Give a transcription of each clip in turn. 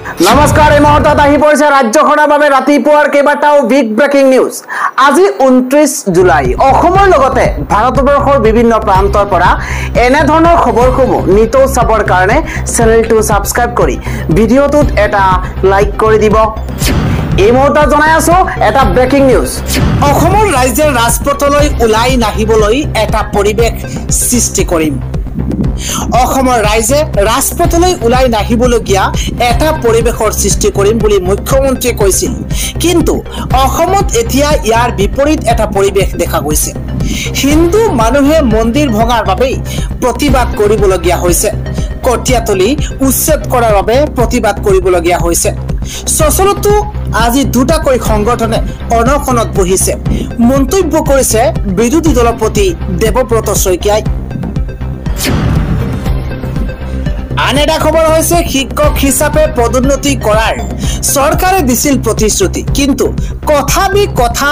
নমস্কাৰ এই মুহূৰ্তত আহি পৰিছে ৰাজ্যখনৰ বাবে ৰাতিপুৱাৰ কেইবাটাও বিগ ব্ৰেকিং নিউজ। আজি 29 জুলাই অসমৰ লগতে ভাৰতবৰ্ষৰ বিভিন্ন প্ৰান্তৰ পৰা এনে ধৰণৰ খবৰসমূহ নিতৌ চাবৰ কাৰণে চেনেলটো সাবস্ক্ৰাইব কৰি ভিডিঅ'টোত এটা লাইক কৰি দিব। এই মুহূৰ্তত জনাই আছো এটা ব্ৰেকিং নিউজ। অসমৰ ৰাইজে ৰাজপথলৈ ওলাই নাহিবলৈ এটা পৰিৱেশ সৃষ্টি কৰিম। অসমৰ ৰাইজে ৰাজপথলৈ ওলাই নাহিবলগীয়া এটা পৰিৱেশৰ সৃষ্টি কৰিম বুলি মুখ্যমন্ত্ৰীয়ে কৈছিল, কিন্তু অসমত এতিয়া ইয়াৰ বিপৰীত এটা পৰিৱেশ দেখা গৈছে। হিন্দু মানুহে মন্দিৰ ভঙাৰ বাবে প্ৰতিবাদ কৰিবলগীয়া হৈছে, কটীয়াতলি উচ্ছেদ কৰাৰ বাবে প্ৰতিবাদ কৰিবলগীয়া হৈছে। সচলতো আজি দুটাকৈ সংগঠনে অনশনত বহিছে, মন্তব্য কৰিছে বিৰোধী দলপতি দেৱব্ৰত শইকীয়াই। আন এটা খবৰ হৈছে শিক্ষক হিচাপে পদোন্নতি কৰাৰ চৰকাৰে দিছিল প্ৰতিশ্ৰুতি, কিন্তু কথা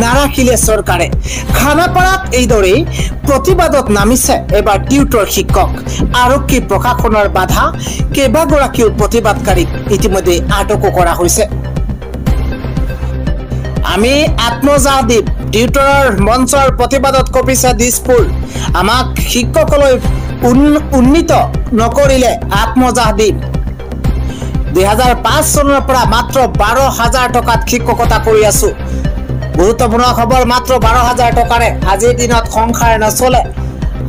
নাৰাখিলে চৰকাৰে। খানাপাৰাত এইদৰে প্ৰতিবাদত নামিছে এবাৰ টিউটৰ শিক্ষক। আৰক্ষী প্ৰশাসনৰ বাধা, কেইবাগৰাকীও প্ৰতিবাদকাৰীক ইতিমধ্যে আটকো কৰা হৈছে। আমি আত্মজা দ্বীপ টিউটৰৰ মঞ্চৰ প্ৰতিবাদত কঁপিছে দিছপুৰ। আমাক শিক্ষকলৈ উন্নীত নকৰিলে আত্মজা দ্বীপ। 2005 চনৰ পৰা মাত্ৰ 12,000 টকাত শিক্ষকতা কৰি আছো। গুৰুত্বপূৰ্ণ খবৰ, মাত্ৰ 12,000 টকাৰে আজিৰ দিনত সংসাৰ নচলে।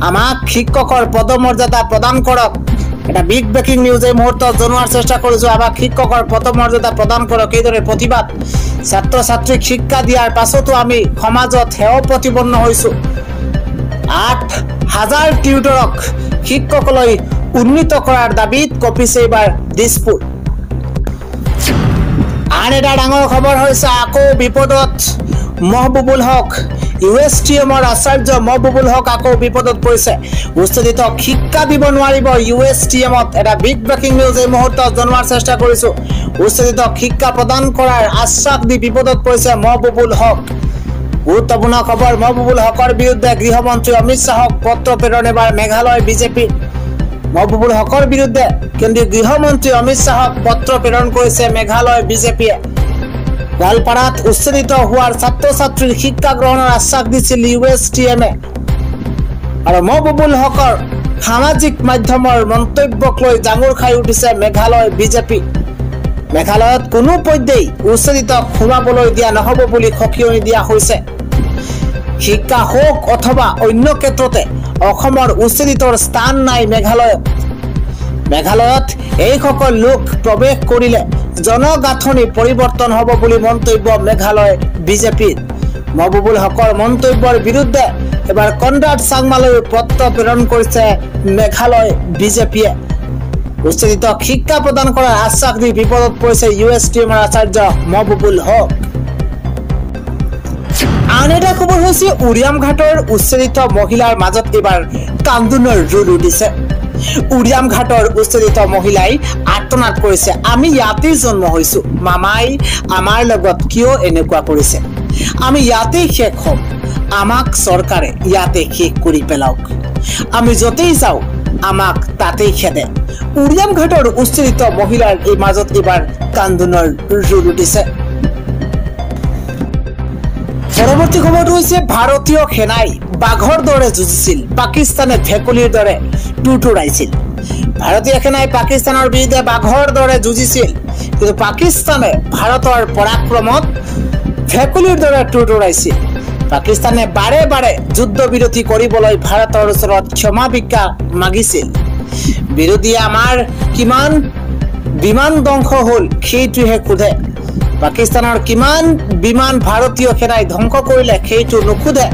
আমাক শিক্ষকৰ পদমৰ্যাদা প্ৰদান কৰক। এটা বিগ ব্ৰেকিং নিউজ এই মুহূৰ্তত জনোৱাৰ চেষ্টা কৰিছো। আমাক শিক্ষকৰ পদমৰ্যাদা প্ৰদান কৰক, এইদৰে প্ৰতিবাদ। ছাত্ৰ ছাত্ৰীক শিক্ষা দিয়াৰ পাছতো আমি সমাজত হেয় প্ৰতিপন্ন হৈছো। 8,000 টিউটৰক শিক্ষকলৈ উন্নীত কৰাৰ দাবীত কঁপিছে এইবাৰ দিছপুৰ। আন এটা ডাঙৰ খবৰ হৈছে আকৌ বিপদত মহবুবুল হক। USTMৰ আচাৰ্য মহবুবুল হক আকৌ বিপদত পৰিছে। উচ্চশিক্ষক শিক্ষা দিব নোৱাৰিব USTMত। এটা বিগ ব্ৰেকিং নিউজ এই মুহূৰ্তত জনোৱাৰ চেষ্টা কৰিছো। উচ্চশিক্ষক শিক্ষা প্ৰদান কৰাৰ আশ্বাস দি বিপদত পৰিছে মহবুবুল হক। গুৰুত্বপূৰ্ণ খবৰ, মহবুবুল হকৰ বিৰুদ্ধে গৃহমন্ত্ৰী অমিত শাহক পত্ৰ প্ৰেৰণ এবাৰ মেঘালয় বিজেপি। মহবুবুল হকৰ বিৰুদ্ধে কেন্দ্ৰীয় গৃহমন্ত্ৰী অমিত শাহক পত্ৰ প্ৰেৰণ কৰিছে মেঘালয় বিজেপিয়ে। গোৱালপাৰাত উচ্ছেদিত হোৱাৰ ছাত্ৰ ছাত্ৰীৰ শিক্ষা গ্ৰহণৰ আশ্বাস দিছিল USTMে। আৰু মহবুবুল হকৰ সামাজিক মাধ্যমৰ মন্তব্যক লৈ জাঙুৰ খাই উঠিছে মেঘালয় বিজেপি। মেঘালয়ত কোনো পৰ্যায়ত উচ্ছেদিতক সোমাবলৈ দিয়া নহব বুলি সকিয়নি দিয়া হৈছে। শিক্ষা হওক অথবা অন্য ক্ষেত্ৰতে অসমৰ উচ্ছেদিতৰ স্থান নাই মেঘালয়ত। মেঘালয়ত এইসকল লোক প্ৰৱেশ কৰিলে জনগাঁথনি পৰিৱৰ্তন হ'ব বুলি মন্তব্য মেঘালয় বিজেপিৰ। মহবুবুল হকৰ মন্তব্যৰ বিৰুদ্ধে এবাৰ কনৰাড চাংমালৈ পত্ৰ প্ৰেৰণ কৰিছে মেঘালয় বিজেপিয়ে। উচ্ছেদিতক শিক্ষা প্ৰদান কৰাৰ আশ্বাস দি বিপদত পৰিছে USTMৰ আচাৰ্য মহবুবুল হক। আন এটা খবৰ হৈছে উৰিয়াম ঘাটৰ উচ্ছেদিত মহিলাৰ মাজত এবাৰ কান্দোনৰ ৰুল উঠিছে। উৰিয়াম ঘাটৰ উচ্ছেদিত মহিলাই আৰ্তনাদ কৰিছে, আমি ইয়াতেই জন্ম হৈছো, মামাই আমাৰ লগত কিয় এনেকুৱা কৰিছে? আমি ইয়াতেই শেষ হ'ম, আমাক চৰকাৰে ইয়াতে শেষ কৰি পেলাওক। আমি য'তেই যাওঁ আমাক তাতেই খেদে। উৰিয়াম ঘাটৰ উচ্ছেদিত মহিলাৰ এই মাজত এবাৰ কান্দোনৰ ৰুল উঠিছে। পৰৱৰ্তী খবৰটো হৈছে ভাৰতীয় সেনাই বাঘৰ দৰে যুঁজিছিল, পাকিস্তানে ভেকুলীৰ দৰে টুটুৰাইছিল। ভাৰতীয় সেনাই পাকিস্তানৰ বিৰুদ্ধে বাঘৰ দৰে যুঁজিছিল, কিন্তু পাকিস্তানে ভাৰতৰ পৰাক্ৰমত ভেকুলীৰ দৰে টুটুৰাইছিল। পাকিস্তানে বাৰে বাৰে যুদ্ধ বিৰতি কৰিবলৈ ভাৰতৰ ওচৰত ক্ষমা ভিক্ষা মাগিছিল। বিৰোধীয়ে আমাৰ কিমান বিমান ধ্বংস হল সেইটোহে সোধে। পাকিস্তানৰ কিমান বিমান ভাৰতীয় সেনাই ধ্বংস কৰিলে সেইটো নুসুধে।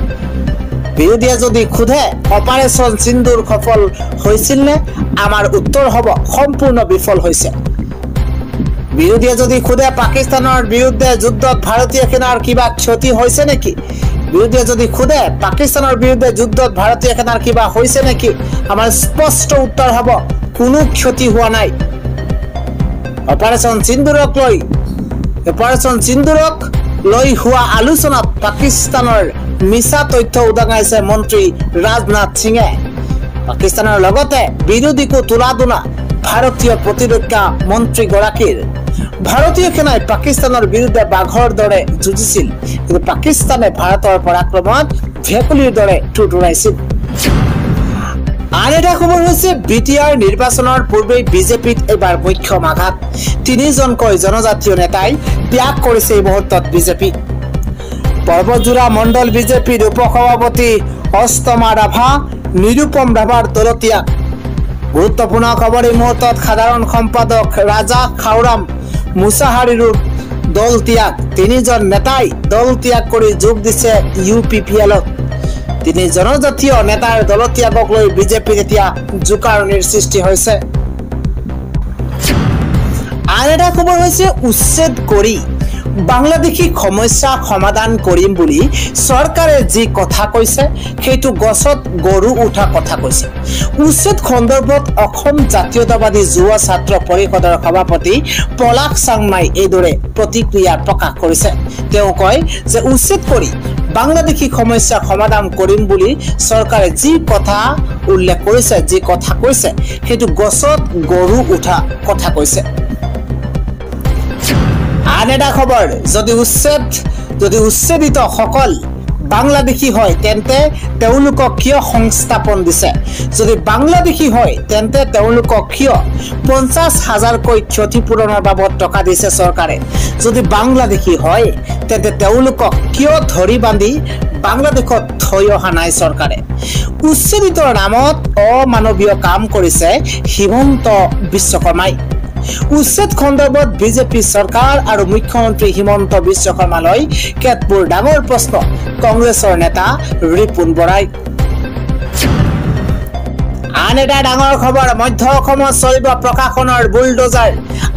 বিৰোধীয়ে যদি সোধে অপাৰেচন সিন্দুৰ সফল হৈছিল নে, আমাৰ উত্তৰ হ'ব সম্পূৰ্ণ বিফল হৈছে। বিৰোধীয়ে যদি সোধে পাকিস্তানৰ বিৰুদ্ধে যুদ্ধত ভাৰতীয় সেনাৰ কিবা ক্ষতি হৈছে নেকি, বিৰোধীয়ে যদি সোধে পাকিস্তানৰ বিৰুদ্ধে যুদ্ধত ভাৰতীয় সেনাৰ কিবা হৈছে নেকি, আমাৰ স্পষ্ট উত্তৰ হ'ব কোনো ক্ষতি হোৱা নাই। অপাৰেচন সিন্দুৰক লৈ হোৱা আলোচনাত পাকিস্তানৰ মিছা তথ্য উদঙাইছে মন্ত্ৰী ৰাজনাথ সিঙে। পাকিস্তানৰ লগতে বিৰোধীকো তোলা দুনা ভাৰতীয় প্ৰতিৰক্ষা মন্ত্ৰীগৰাকীৰ ভাৰতীয় সেনাই পাকিস্তানৰ বিৰুদ্ধে বাঘৰ দৰে যুঁজিছিল, কিন্তু পাকিস্তানে ভাৰতৰ পৰাক্ৰমত ভেকুলীৰ দৰে টুটুৰাইছিল। আন এটা খবৰ হৈছে বিটিআৰ নিৰ্বাচনৰ পূৰ্বে বিজেপিত এবাৰ মুখ্যম আঘাত। 3জনকৈ জনজাতীয় নেতাই ত্যাগ কৰিছে এই মুহূৰ্তত বিজেপি। পৰ্বতজোৰা মণ্ডল বিজেপিৰ উপসভাপতি অষ্টমা ৰাভা, নিৰুপম ৰাভাৰ দলত্যাগ। গুৰুত্বপূৰ্ণ খবৰ এই মুহূৰ্তত সাধাৰণ সম্পাদক ৰাজা খাওৰাম মুছাহাৰীৰো দল ত্যাগ। 3জন নেতাই দল ত্যাগ কৰি যোগ দিছে UPPLত। 3 জনজাতীয় নেতাৰ দলত্যাগক লৈ বিজেপিত এতিয়া জোকাৰণিৰ সৃষ্টি হৈছে। আন এটা খবৰ হৈছে উচ্ছেদ কৰি বাংলাদেশী সমস্যা সমাধান কৰিম বুলি চৰকাৰে যি কথা কৈছে সেইটো গছত গৰু উঠা কথা কৈছে। উচ্ছেদ সন্দৰ্ভত অসম জাতীয়তাবাদী যুৱ ছাত্ৰ পৰিষদৰ সভাপতি পলাশ চাংমাই এইদৰে প্ৰতিক্ৰিয়া প্ৰকাশ কৰিছে। তেওঁ কয় যে উচ্ছেদ কৰি বাংলাদেশী সমস্যা সমাধান কৰিম বুলি চৰকাৰে যি কথা উল্লেখ কৰিছে, যি কথা কৈছে সেইটো গছত গৰু উঠা কথা কৈছে। আন এটা খবৰ, যদি উচ্ছেদিত সকল বাংলাদেশী হয় তেন্তে তেওঁলোকক কিয় সংস্থাপন দিছে? যদি বাংলাদেশী হয় তেন্তে তেওঁলোকক কিয় 50,000কৈ ক্ষতিপূৰণৰ বাবদ টকা দিছে চৰকাৰে? যদি বাংলাদেশী হয় তেন্তে তেওঁলোকক কিয় ধৰি বান্ধি বাংলাদেশত থৈ অহা নাই চৰকাৰে? উচ্ছেদিতৰ নামত অমানৱীয় কাম কৰিছে হিমন্ত বিশ্ব শৰ্মাই। উচ্ছেদ সন্দৰ্ভত বিজেপি চৰকাৰ আৰু মুখ্যমন্ত্ৰী হিমন্ত বিশ্ব শৰ্মালৈ কেতবোৰ ডাঙৰ প্ৰশ্ন কংগ্ৰেছৰ নেতা ৰিপুণ বৰাই। আন এটা ডাঙৰ খবৰ, মধ্য অসমত চলিব প্ৰশাসনৰ বুলডোজাৰ।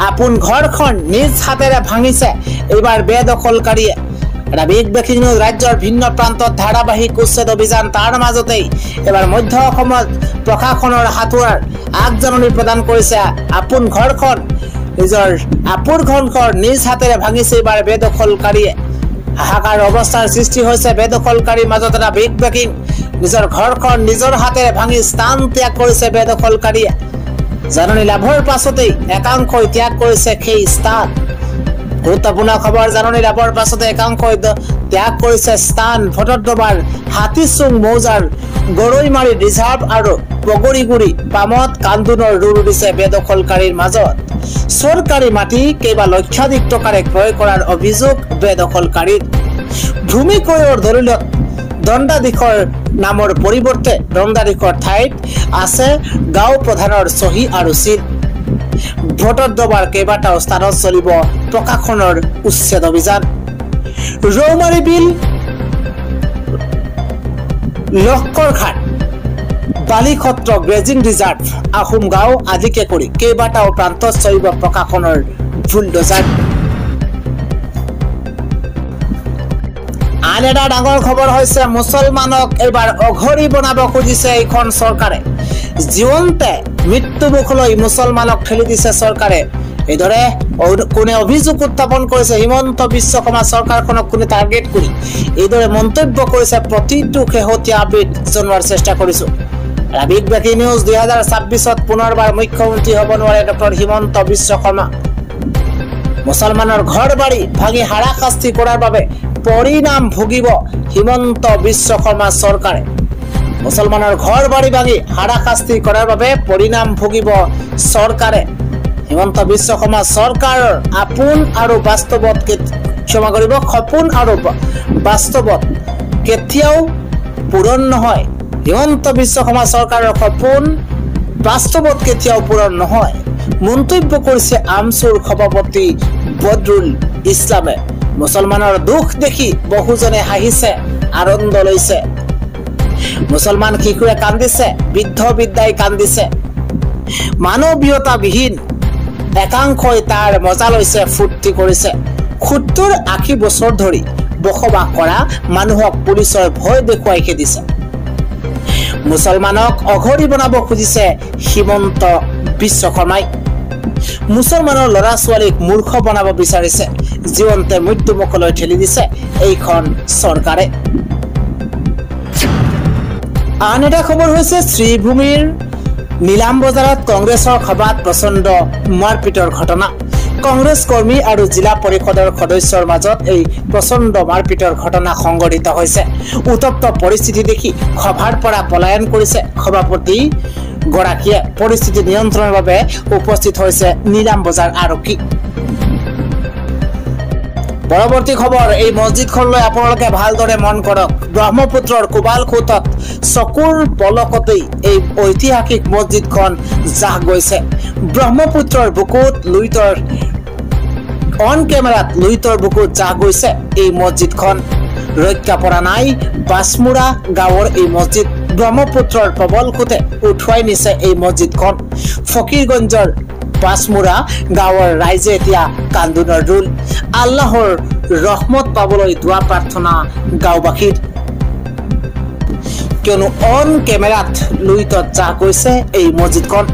আপোন ঘৰখন নিজ হাতেৰে ভাঙিছে এইবাৰ বেদখলকাৰীয়ে। এটা বিগ ব্ৰেকিং নিউজ। ৰাজ্যৰ ভিন্ন প্ৰান্তত ধাৰাবাহিক উচ্ছেদ অভিযান, তাৰ মাজতেই এবাৰ মধ্য অসমত প্ৰশাসনৰ হাতোৰাৰ আগজাননী প্ৰদান কৰিছে। আপোন ঘৰখন নিজ হাতেৰে ভাঙিছে এইবাৰ বেদখলকাৰীয়ে। হাহাকাৰ অৱস্থাৰ সৃষ্টি হৈছে বেদখলকাৰীৰ মাজত। এটা বিগ ব্ৰেকিং, নিজৰ ঘৰখন নিজৰ হাতেৰে ভাঙি স্থান ত্যাগ কৰিছে বেদখলকাৰীয়ে। জাননী লাভৰ পাছতেই একাংশই ত্যাগ কৰিছে সেই স্থান। গুৰুত্বপূৰ্ণ খবৰ, জাননী লাভৰ পাছতে একাংশই ত্যাগ কৰিছে স্থান। ভটৰডবাৰ হাতীচুং মৌজাৰ গৰৈমাৰী ৰিজাৰ্ভ আৰু বগৰীগুৰি পামত কান্দোনৰ ৰূপ দিছে বেদখলকাৰীৰ মাজত। চৰকাৰী মাটি কেইবা লক্ষাধিক টকাৰে ক্ৰয় কৰাৰ অভিযোগ বেদখলকাৰীৰ। ভূমি ক্ৰয়ৰ দলিলত দণ্ডাধীশৰ নামৰ পৰিৱৰ্তে দণ্ডাধীশৰ ঠাইত আছে গাঁও প্ৰধানৰ চহী আৰু চিন। ভটৰডবাৰ কেইবাটাও স্থানত চলিব প্ৰশাসনৰ উচ্ছেদ অভিযান। ৰৌমাৰী বিল, লস্কৰঘাট, বালিসত্ৰ, গ্ৰেজিং ৰিজাৰ্ভ, আহোম গাঁও আদিকে কৰি কেইবাটাও প্ৰান্তত চলিব প্ৰশাসনৰ বুলডোজাৰ। আন এটা ডাঙৰ খবৰ হৈছে মুছলমানক এইবাৰ অঘৰী বনাব খুজিছে এইখন চৰকাৰে। জীৱন্তে মৃত্যুমুখলৈ মুছলমানক ঠেলি দিছে চৰকাৰে। এইদৰে কোনে অভিযোগ উত্থাপন কৰিছে হিমন্ত বিশ্ব শৰ্মা চৰকাৰখনক কোনে টাৰ্গেট কৰি এইদৰে মন্তব্য কৰিছে প্ৰতিটো শেহতীয়া আপডেট জনোৱাৰ চেষ্টা কৰিছো। Big breaking news. 2026ত পুনৰবাৰ মুখ্যমন্ত্ৰী হ'ব নোৱাৰে ডক্টৰ হিমন্ত বিশ্ব শৰ্মা। মুছলমানৰ ঘৰ বাৰী ভাঙি হাৰাশাস্তি কৰাৰ বাবে পৰিণাম ভুগিব হিমন্ত বিশ্ব শৰ্মা চৰকাৰে। মুছলমানৰ ঘৰ বাৰী ভাঙি হাৰাশাস্তি কৰাৰ বাবে পৰিণাম ভুগিব চৰকাৰে। হিমন্ত বিশ্ব শৰ্মা চৰকাৰৰ আপোন আৰু বাস্তৱত সপোন আৰু বাস্তৱত কেতিয়াও পূৰণ নহয়। হিমন্ত বিশ্ব শৰ্মা চৰকাৰৰ সপোন বাস্তৱত কেতিয়াও পূৰণ নহয় মন্তব্য কৰিছে আমচুৰ সভাপতি বদৰুল ইছলামে। মুছলমানৰ দুখ দেখি বহুজনে হাঁহিছে, আনন্দ লৈছে। মুছলমান শিশুৱে কান্দিছে, বৃদ্ধ বৃদ্ধাই কান্দিছে। মানৱীয়তাবিহীন একাংশই তাৰ মজা লৈছে, ফূৰ্তি কৰিছে। 70-80 বছৰ ধৰি বসবাস কৰা মানুহক পুলিচৰ ভয় দেখুৱাই খেদিছে। মুছলমানক অঘৰী বনাব খুজিছে হিমন্ত বিশ্ব শৰ্মাই। মুছলমানৰ ল'ৰা ছোৱালীক মূৰ্খ বনাব বিচাৰিছে, জীৱন্তে মৃত্যুমুখলৈ ঠেলি দিছে এইখন চৰকাৰে। আন এটা খবৰ হৈছে শ্ৰীভূমিৰ নীলাম বজাৰত কংগ্ৰেছৰ সভাত প্ৰচণ্ড মাৰপিটৰ ঘটনা কংগ্ৰেছ কৰ্মী আৰু জিলা পৰিষদৰ সদস্যৰ মাজত এই প্ৰচণ্ড মাৰপিটৰ ঘটনা সংঘটিত হৈছে উত্তপ্ত পৰিস্থিতি দেখি সভাৰ পৰা পলায়ন কৰিছে সভাপতি গৰাকীয়ে পৰিস্থিতি নিয়ন্ত্ৰণৰ বাবে উপস্থিত হৈছে নীলাম বজাৰ আৰক্ষী পৰৱৰ্তী খবৰ এই মছজিদখনলৈ আপোনালোকে ভালদৰে মন কৰক ব্ৰহ্মপুত্ৰৰ কোবালখোটত চকুৰ পলকতেই এই ঐতিহাসিক মছজিদখন জাহ গৈছে ব্ৰহ্মপুত্ৰৰ বুকুত লুইতৰ অন কেমেৰাত লুইতৰ বুকুত জাহ গৈছে এই মছজিদখন ৰক্ষা পৰা নাই বাছমুৰা গাঁৱৰ এই মছজিদ ব্ৰহ্মপুত্ৰৰ প্ৰবলখোটে উঠুৱাই নিছে এই মছজিদখন ফকীৰগঞ্জৰ বাছমুৰা গাঁৱৰ ৰাইজে এতিয়া কান্দোনৰ ৰোল আল্লাহৰ ৰহমত পাবলৈ দোৱা প্ৰাৰ্থনা গাঁওবাসীৰ কিয়নো অন কেমেৰাত লুইতত জাহ গৈছে এই মছজিদখন